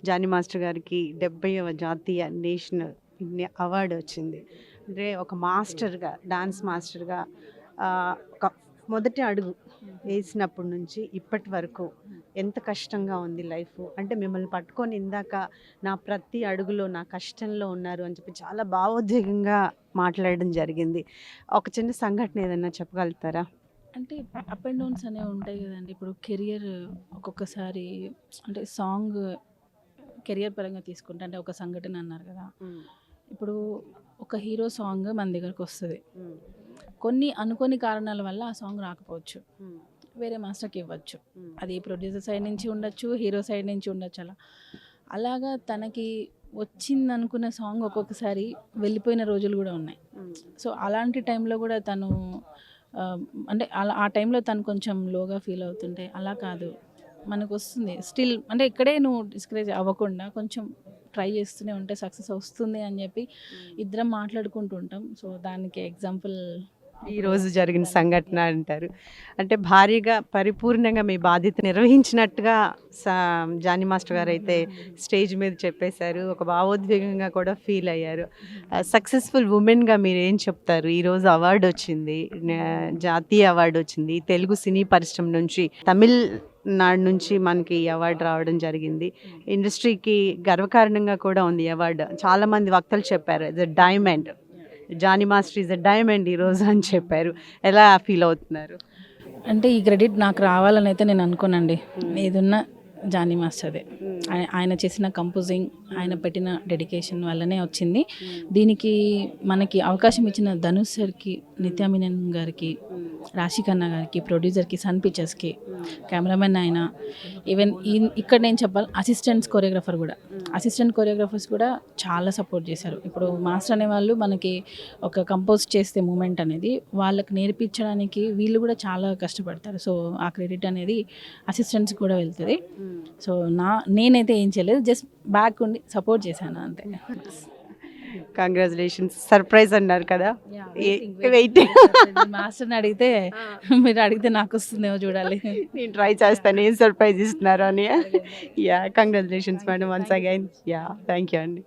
Johnny master గారికి 70వ జాతీయ national award వచ్చింది. అంటే ఒక మాస్టర్‌గా, డాన్స్ మాస్టర్‌గా ఒక మొదటి అడుగు వేసినప్పటి నుంచి ఇప్పటి వరకు ఎంత కష్టంగా ఉంది లైఫు. అంటే మిమ్మల్ని పట్టుకొని ఇందాక నా ప్రతి అడుగులో నా కష్టంలో ఉన్నారు అని చెప్పి చాలా భావోద్వేగంగా మాట్లాడడం జరిగింది. ఒక చిన్న సంఘటన ఏదన్నా చెప్పగలుగుతారా? అంటే అప్ అండ్ డౌన్స్ అనేవి ఉంటాయి కదండి. ఇప్పుడు కెరియర్ ఒక్కొక్కసారి అంటే సాంగ్ కెరియర్ పరంగా తీసుకుంటే అంటే ఒక సంఘటన అన్నారు కదా. హ్మ్. ఇప్పుడు ఒక హీరో సాంగ్ మన దగ్గరకు వస్తుంది. హ్మ్. కొన్ని అనుకోని కారణాల వల్ల ఆ సాంగ్ రాకపోవచ్చు. హ్మ్. వేరే మాస్టర్కి ఇవ్వచ్చు. హ్మ్. అది ప్రొడ్యూసర్ సైడ్ నుంచి ఉండొచ్చు, హీరో సైడ్ నుంచి ఉండొచ్చు. అలాగా తనకి వచ్చిందనుకున్న సాంగ్ ఒక్కొక్కసారి వెళ్ళిపోయిన రోజులు కూడా ఉన్నాయి. హ్మ్. సో అలాంటి టైంలో కూడా తను అంటే ఆ టైంలో తను కొంచెం లోగా ఫీల్ అవుతుంటే అలా కాదు, మనకు వస్తుంది స్టిల్ అంటే ఇక్కడే నువ్వు డిస్కరేజ్ అవ్వకుండా కొంచెం ట్రై చేస్తూనే ఉంటే సక్సెస్ వస్తుంది అని చెప్పి ఇద్దరం మాట్లాడుకుంటూ ఉంటాం. సో దానికి ఎగ్జాంపుల్ ఈరోజు జరిగిన సంఘటన అంటారు. అంటే భారీగా పరిపూర్ణంగా మీ బాధ్యత నిర్వహించినట్టుగా సా జానీ మాస్టర్ గారైతే స్టేజ్ మీద చెప్పేశారు. ఒక భావోద్వేగంగా కూడా ఫీల్ అయ్యారు. సక్సెస్‌ఫుల్ వుమెన్‌గా మీరేం చెప్తారు? ఈరోజు అవార్డొచ్చింది. జాతీయ అవార్డొచ్చింది. తెలుగు సినీ పరిశ్రమ నుంచి, తమిళనాడు నుంచి మనకి ఈ అవార్డు రావడం జరిగింది. ఇండస్ట్రీకి గర్వకారణంగా కూడా ఉంది ఈ అవార్డు. చాలామంది వక్తలు చెప్పారు. It's a diamond. Johnny master is a diamond ఈరోజు అని చెప్పారు. ఎలా ఫీల్ అవుతున్నారు? అంటే ఈ క్రెడిట్ నాకు రావాలని అయితే నేను అనుకోనండి. ఏదున్నా జానీ మాస్టర్దే. ఆయన చేసిన కంపోజింగ్, ఆయన పెట్టిన డెడికేషన్ వల్లనే వచ్చింది. దీనికి మనకి అవకాశం ఇచ్చిన ధనుష్ సార్కి, నిత్యా మీనన్ గారికి, రాశి ఖన్నా గారికి, ప్రొడ్యూసర్కి, సన్ పిక్చర్స్కి, కెమెరామెన్ ఆయన, ఈవెన్ ఇక్కడ నేను చెప్పాలి అసిస్టెంట్ కొరియోగ్రాఫర్స్ కూడా చాలా సపోర్ట్ చేశారు. ఇప్పుడు మాస్టర్ అనేవాళ్ళు మనకి ఒక కంపోజ్ చేస్తే మూమెంట్ అనేది వాళ్ళకి నేర్పించడానికి వీళ్ళు కూడా చాలా కష్టపడతారు. సో ఆ క్రెడిట్ అనేది అసిస్టెంట్స్కి కూడా వెళ్తుంది. సో నేనైతే ఏం చేయలేదు, జస్ట్ బ్యాక్ ఉండి సపోర్ట్ చేశాను అంతే. కంగ్రాచులేషన్స్. సర్ప్రైజ్ అన్నారు కదా, వెయిటింగ్. మాస్టర్ని అడిగితే మీరు అడిగితే నాకు వస్తుందేమో చూడాలి. నేను ట్రై చేస్తాను ఏం సర్ప్రైజ్ ఇస్తున్నారు అని. Yeah, congratulations madam once again. Yeah, thank you అండి.